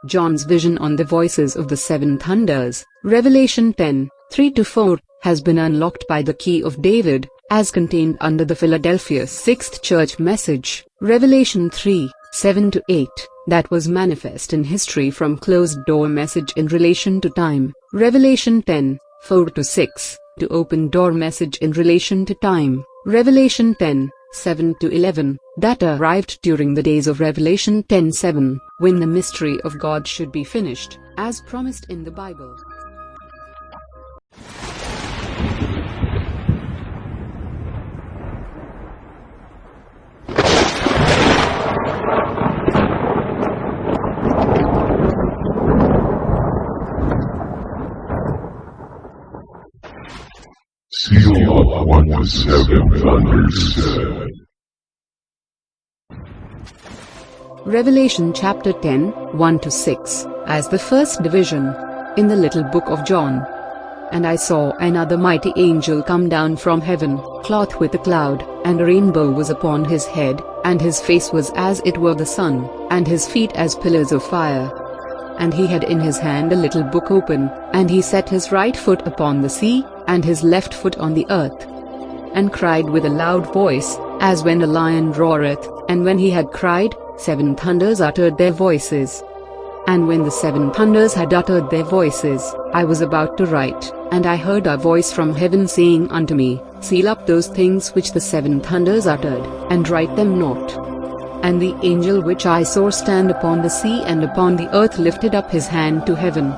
John's vision on the voices of the seven thunders, Revelation 10:3-4, has been unlocked by the key of David, as contained under the Philadelphia 6th Church message, Revelation 3:7-8, that was manifest in history from closed-door message in relation to time, Revelation 10:4-6, to open-door message in relation to time, Revelation 10:7-11, that arrived during the days of Revelation 10:7, when the mystery of God should be finished, as promised in the Bible. Seal up what the seven thunders said. Revelation chapter 10:1-6, as the first division, in the little book of John. And I saw another mighty angel come down from heaven, clothed with a cloud, and a rainbow was upon his head, and his face was as it were the sun, and his feet as pillars of fire. And he had in his hand a little book open, and he set his right foot upon the sea, and his left foot on the earth, and cried with a loud voice, as when a lion roareth, and when he had cried, 7 thunders uttered their voices. And when the 7 thunders had uttered their voices, I was about to write, and I heard a voice from heaven saying unto me, Seal up those things which the 7 thunders uttered, and write them not. And the angel which I saw stand upon the sea and upon the earth lifted up his hand to heaven,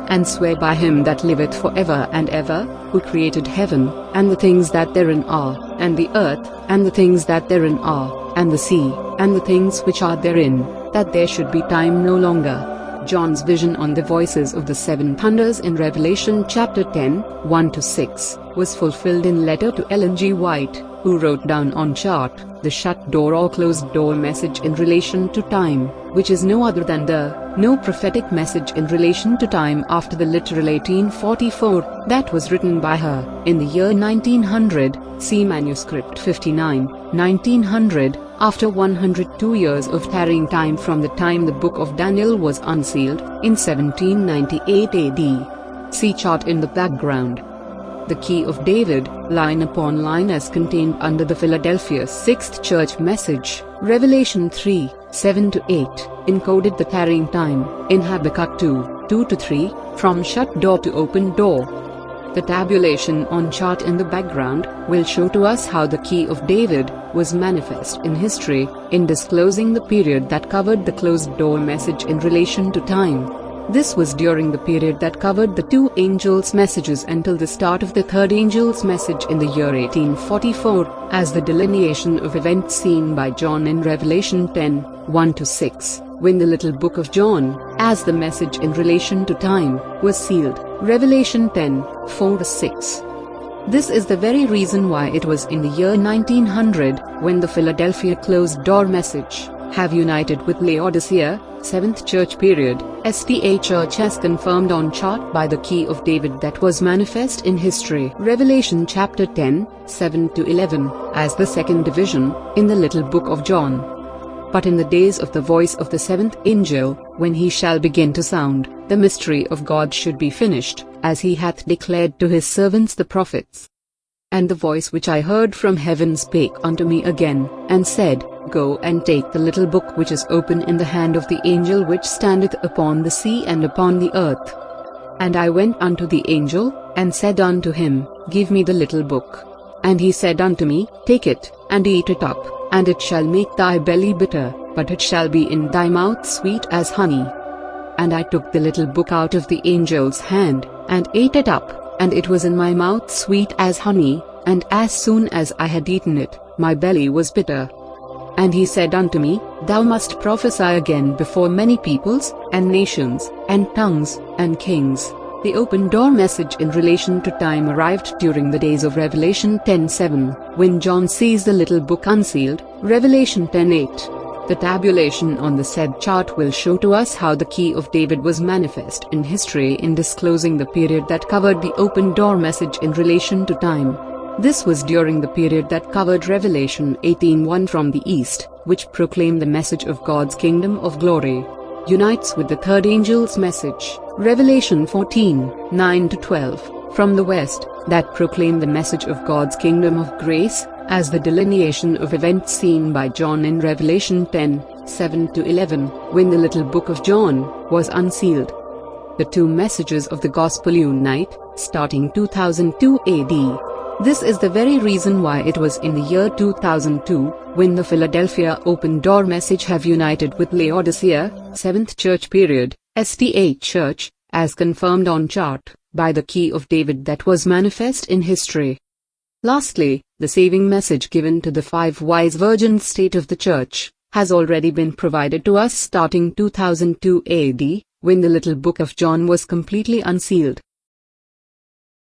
and sware by him that liveth for ever and ever, who created heaven, and the things that therein are, and the earth, and the things that therein are, and the sea, and the things which are therein, that there should be time no longer. John's vision on the voices of the 7 thunders in Revelation chapter 10:1-6, was fulfilled in letter to Ellen G. White, who wrote down on chart, the shut door or closed door message in relation to time, which is no other than the no prophetic message in relation to time after the literal 1844, that was written by her, in the year 1900, see manuscript 59, 1900, after 102 years of tarrying time from the time the book of Daniel was unsealed, in 1798 AD. See chart in the background. The key of David, line upon line as contained under the Philadelphia 6th Church message, Revelation 3:7-8, encoded the tarrying time, in Habakkuk 2:2-3, from shut door to open door. The tabulation on chart in the background will show to us how the key of David was manifest in history, in disclosing the period that covered the closed door message in relation to time. This was during the period that covered the 2 angels' messages until the start of the 3rd angel's message in the year 1844, as the delineation of events seen by John in Revelation 10:1-6, when the little book of John, as the message in relation to time, was sealed, Revelation 10:4-6. This is the very reason why it was in the year 1900, when the Philadelphia closed door message, have united with Laodicea, 7th Church period, SDA Church as confirmed on chart by the key of David that was manifest in history, Revelation chapter 10:7-11, as the 2nd division, in the little book of John. But in the days of the voice of the 7th angel, when he shall begin to sound, the mystery of God should be finished, as he hath declared to his servants the prophets. And the voice which I heard from heaven spake unto me again, and said, Go and take the little book which is open in the hand of the angel which standeth upon the sea and upon the earth. And I went unto the angel, and said unto him, Give me the little book. And he said unto me, Take it, and eat it up, and it shall make thy belly bitter, but it shall be in thy mouth sweet as honey. And I took the little book out of the angel's hand, and ate it up, and it was in my mouth sweet as honey, and as soon as I had eaten it, my belly was bitter. And he said unto me, Thou must prophesy again before many peoples, and nations, and tongues, and kings. The open door message in relation to time arrived during the days of Revelation 10:7, when John sees the little book unsealed, Revelation 10:8. The tabulation on the said chart will show to us how the key of David was manifest in history in disclosing the period that covered the open door message in relation to time. This was during the period that covered Revelation 18:1 from the east, which proclaimed the message of God's kingdom of glory. unites with the third angel's message, Revelation 14:9-12, from the west, that proclaim the message of God's kingdom of grace, as the delineation of events seen by John in Revelation 10:7-11, when the little book of John was unsealed. The two messages of the gospel unite, starting 2002 AD. This is the very reason why it was in the year 2002, when the Philadelphia Open Door message have united with Laodicea, 7th Church period, SDA Church, as confirmed on chart, by the key of David that was manifest in history. Lastly, the saving message given to the 5 wise virgins state of the church, has already been provided to us starting 2002 AD, when the little book of John was completely unsealed.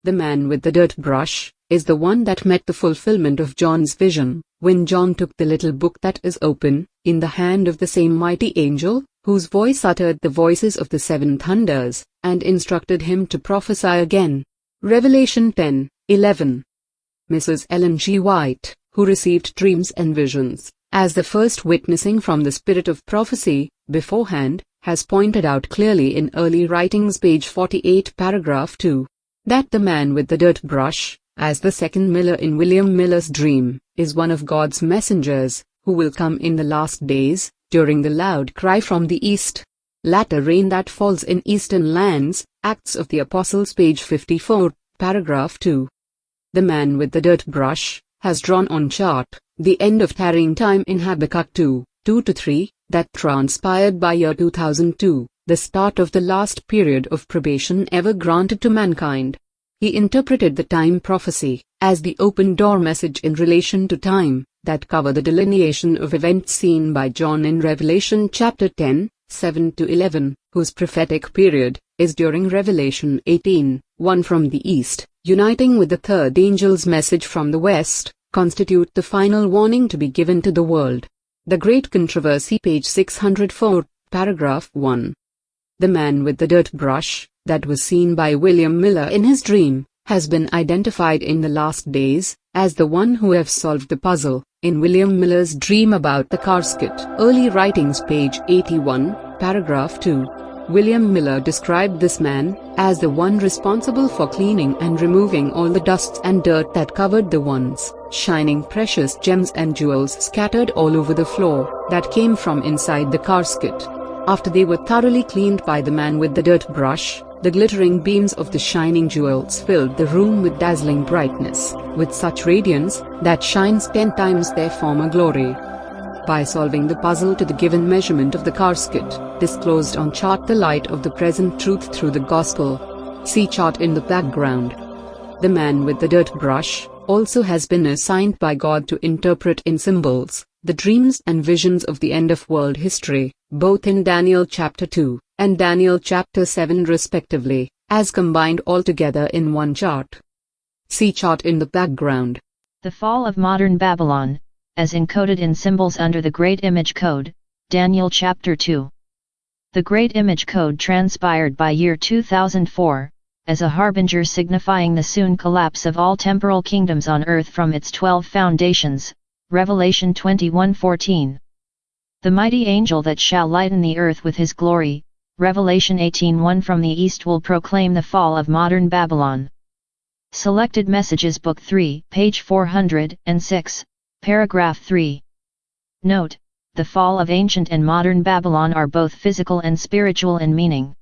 The man with the dirt brush is the one that met the fulfillment of John's vision, when John took the little book that is open, in the hand of the same mighty angel, whose voice uttered the voices of the 7 thunders, and instructed him to prophesy again. Revelation 10:11. Mrs. Ellen G. White, who received dreams and visions, as the first witnessing from the spirit of prophecy, beforehand, has pointed out clearly in early writings page 48 paragraph 2, that the man with the dirt brush, as the second Miller in William Miller's dream, is one of God's messengers, who will come in the last days, during the loud cry from the east. Latter rain that falls in eastern lands, Acts of the Apostles page 54, paragraph 2. The man with the dirt brush, has drawn on chart, the end of tarrying time in Habakkuk 2:2-3, that transpired by year 2002, the start of the last period of probation ever granted to mankind. He interpreted the time prophecy, as the open door message in relation to time, that cover the delineation of events seen by John in Revelation chapter 10:7-11, whose prophetic period, is during Revelation 18:1 from the east, uniting with the third angel's message from the west, constitute the final warning to be given to the world. The Great Controversy page 604, paragraph 1. The man with the dirt brush, that was seen by William Miller in his dream, has been identified in the last days, as the one who have solved the puzzle, in William Miller's dream about the casket. Early Writings page 81, paragraph 2. William Miller described this man, as the one responsible for cleaning and removing all the dust and dirt that covered the once shining precious gems and jewels scattered all over the floor, that came from inside the casket. After they were thoroughly cleaned by the man with the dirt brush, the glittering beams of the shining jewels filled the room with dazzling brightness, with such radiance, that shines 10 times their former glory. By solving the puzzle to the given measurement of the casket, disclosed on chart the light of the present truth through the gospel. See chart in the background. The man with the dirt brush, also has been assigned by God to interpret in symbols, the dreams and visions of the end of world history, both in Daniel chapter 2, and Daniel chapter 7 respectively, as combined all together in one chart. See chart in the background. The fall of modern Babylon, as encoded in symbols under the Great Image Code, Daniel chapter 2. The Great Image Code transpired by year 2004, as a harbinger signifying the soon collapse of all temporal kingdoms on earth from its 12 foundations, Revelation 21:14. The mighty angel that shall lighten the earth with his glory, Revelation 18:1 from the east will proclaim the fall of modern Babylon. Selected Messages Book 3, page 406, paragraph 3. Note, the fall of ancient and modern Babylon are both physical and spiritual in meaning.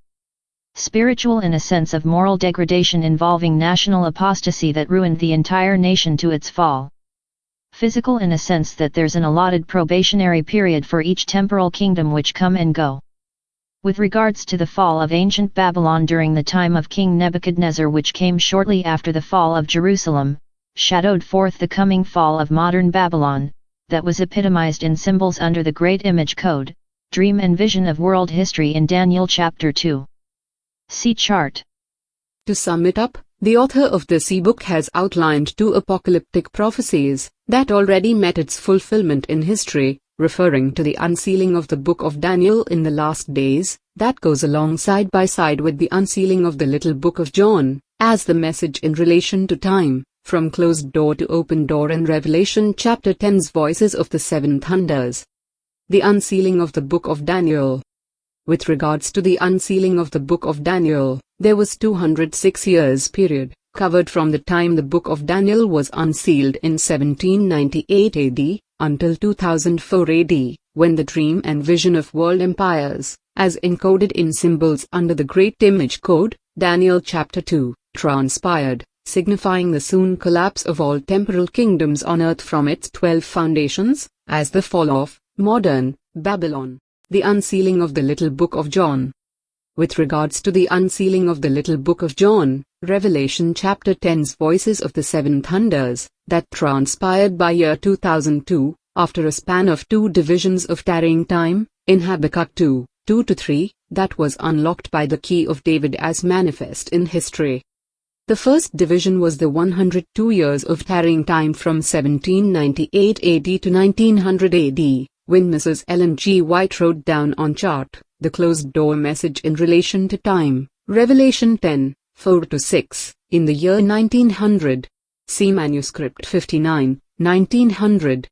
Spiritual in a sense of moral degradation involving national apostasy that ruined the entire nation to its fall. Physical in a sense that there's an allotted probationary period for each temporal kingdom which come and go. With regards to the fall of ancient Babylon during the time of King Nebuchadnezzar, which came shortly after the fall of Jerusalem, shadowed forth the coming fall of modern Babylon, that was epitomized in symbols under the Great Image Code, dream and vision of world history in Daniel chapter 2. See chart. To sum it up, the author of this ebook has outlined 2 apocalyptic prophecies that already met its fulfillment in history, referring to the unsealing of the book of Daniel in the last days, that goes along side by side with the unsealing of the little book of John, as the message in relation to time, from closed door to open door in Revelation chapter 10's voices of the 7 thunders. The unsealing of the book of Daniel. With regards to the unsealing of the book of Daniel, there was 206 years period, covered from the time the book of Daniel was unsealed in 1798 AD, until 2004 AD, when the dream and vision of world empires, as encoded in symbols under the Great Image Code, Daniel chapter 2, transpired, signifying the soon collapse of all temporal kingdoms on earth from its 12 foundations, as the fall of modern Babylon. The unsealing of the Little Book of John. With regards to the unsealing of the Little Book of John, Revelation chapter 10's voices of the seven thunders, that transpired by year 2002, after a span of 2 divisions of tarrying time, in Habakkuk 2, 2-3, that was unlocked by the key of David as manifest in history. The first division was the 102 years of tarrying time from 1798 AD to 1900 AD, when Mrs. Ellen G. White wrote down on chart, the closed-door message in relation to time, Revelation 10, 4-6, in the year 1900. See Manuscript 59, 1900.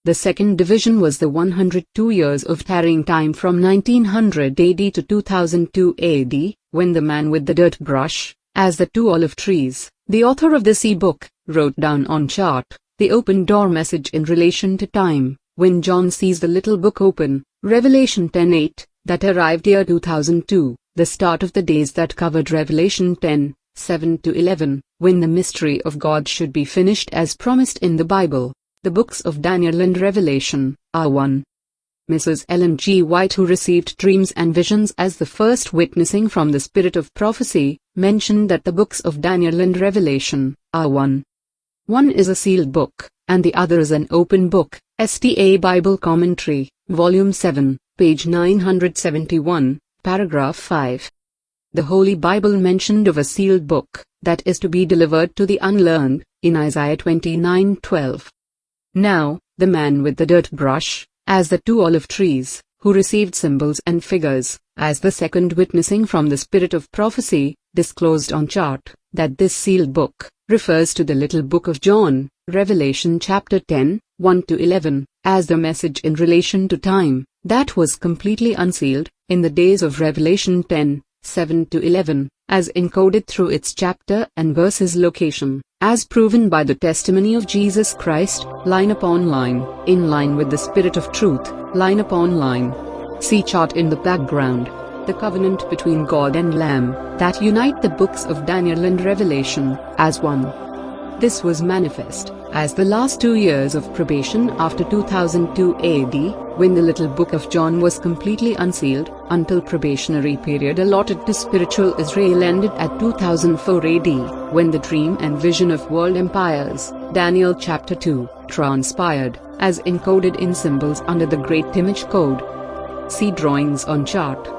The second division was the 102 years of tarrying time from 1900 AD to 2002 AD, when the man with the dirt brush, as the 2 olive trees, the author of this e-book, wrote down on chart, the open door message in relation to time, when John sees the little book open, Revelation 10:8, that arrived year 2002, the start of the days that covered Revelation 10, 7-11, when the mystery of God should be finished as promised in the Bible. The books of Daniel and Revelation are one. Mrs. Ellen G. White, who received dreams and visions as the first witnessing from the spirit of prophecy, mentioned that the books of Daniel and Revelation are one. One is a sealed book, and the other is an open book. SDA Bible Commentary, Volume 7, page 971, paragraph 5. The Holy Bible mentioned of a sealed book, that is to be delivered to the unlearned, in Isaiah 29:12. Now, the man with the dirt brush, as the 2 olive trees, who received symbols and figures, as the second witnessing from the spirit of prophecy, disclosed on chart, that this sealed book, refers to the Little Book of John, Revelation chapter 10, 1-11, as the message in relation to time, that was completely unsealed, in the days of Revelation 10, 7-11, as encoded through its chapter and verses location, as proven by the testimony of Jesus Christ, line upon line, in line with the Spirit of truth, line upon line. See chart in the background. The covenant between God and Lamb, that unite the books of Daniel and Revelation, as one. This was manifest, as the last 2 years of probation after 2002 AD, when the Little Book of John was completely unsealed, until probationary period allotted to spiritual Israel ended at 2004 AD, when the dream and vision of world empires, Daniel chapter 2, transpired, as encoded in symbols under the Great Image Code. See drawings on chart.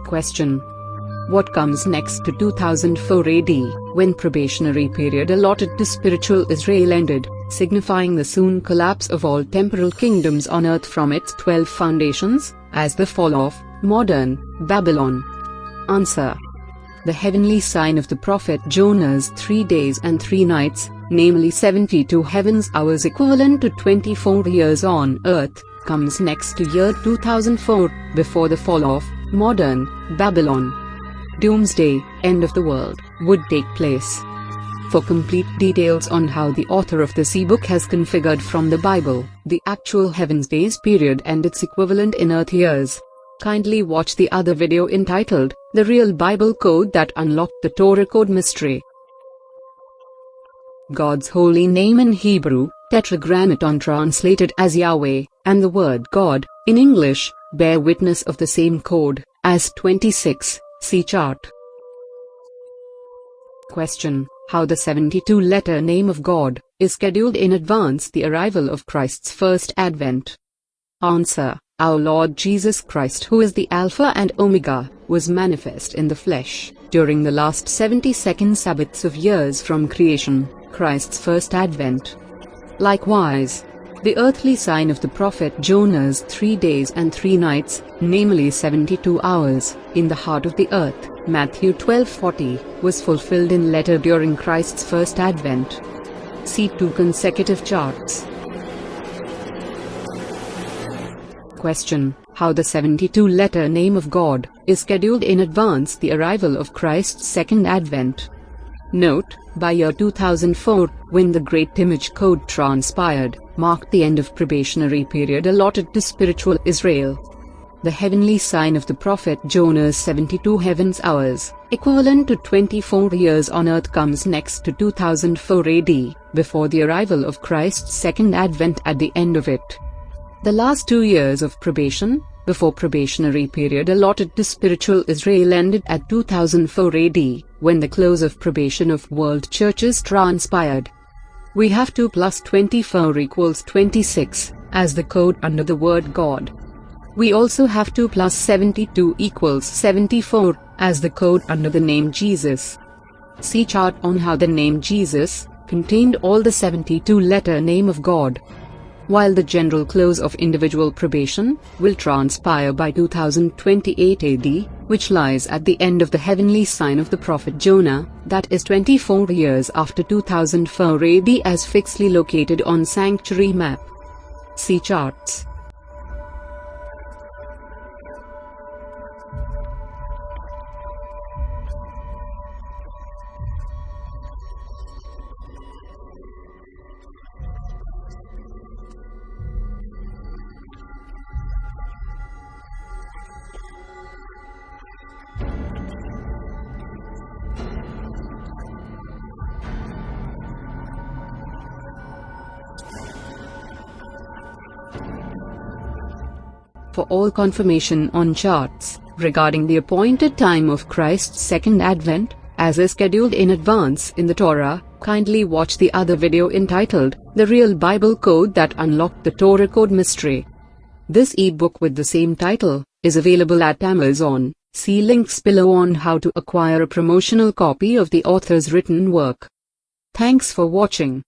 Question. What comes next to 2004 AD, when probationary period allotted to spiritual Israel ended, signifying the soon collapse of all temporal kingdoms on earth from its 12 foundations, as the fall of modern Babylon? Answer. The heavenly sign of the prophet Jonah's 3 days and 3 nights, namely 72 heavens hours equivalent to 24 years on earth, comes next to year 2004, before the fall of modern Babylon. Doomsday, end of the world, would take place. For complete details on how the author of this ebook has configured from the Bible the actual heavens days period and its equivalent in earth years, kindly watch the other video entitled The Real Bible Code That Unlocked the Torah Code Mystery. God's holy name in Hebrew, Tetragrammaton translated as Yahweh, and the word God, in English, bear witness of the same code, as 26, see chart. Question: How the 72-letter name of God is scheduled in advance the arrival of Christ's first advent. Answer: Our Lord Jesus Christ, who is the Alpha and Omega, was manifest in the flesh during the last 72nd Sabbaths of years from creation, Christ's first advent. Likewise, the earthly sign of the prophet Jonah's 3 days and 3 nights, namely 72 hours, in the heart of the earth, Matthew 12:40, was fulfilled in letter during Christ's first advent. See 2 consecutive charts. Question: How the 72-letter name of God is scheduled in advance the arrival of Christ's second advent. Note, by year 2004, when the Great Image Code transpired, marked the end of probationary period allotted to spiritual Israel. The heavenly sign of the prophet Jonah's 72 heavens hours, equivalent to 24 years on earth, comes next to 2004 AD, before the arrival of Christ's second advent at the end of it. The last 2 years of probation, before probationary period allotted to spiritual Israel, ended at 2004 AD, when the close of probation of world churches transpired. We have 2 plus 24 equals 26, as the code under the word God. We also have 2 plus 72 equals 74, as the code under the name Jesus. See chart on how the name Jesus contained all the 72-letter name of God. While the general close of individual probation will transpire by 2028 AD, which lies at the end of the heavenly sign of the prophet Jonah, that is 24 years after 2004 AD as fixedly located on sanctuary map. See charts. For all confirmation on charts regarding the appointed time of Christ's second advent, as is scheduled in advance in the Torah, kindly watch the other video entitled The Real Bible Code That Unlocked the Torah Code Mystery. This ebook with the same title is available at Amazon. See links below on how to acquire a promotional copy of the author's written work. Thanks for watching.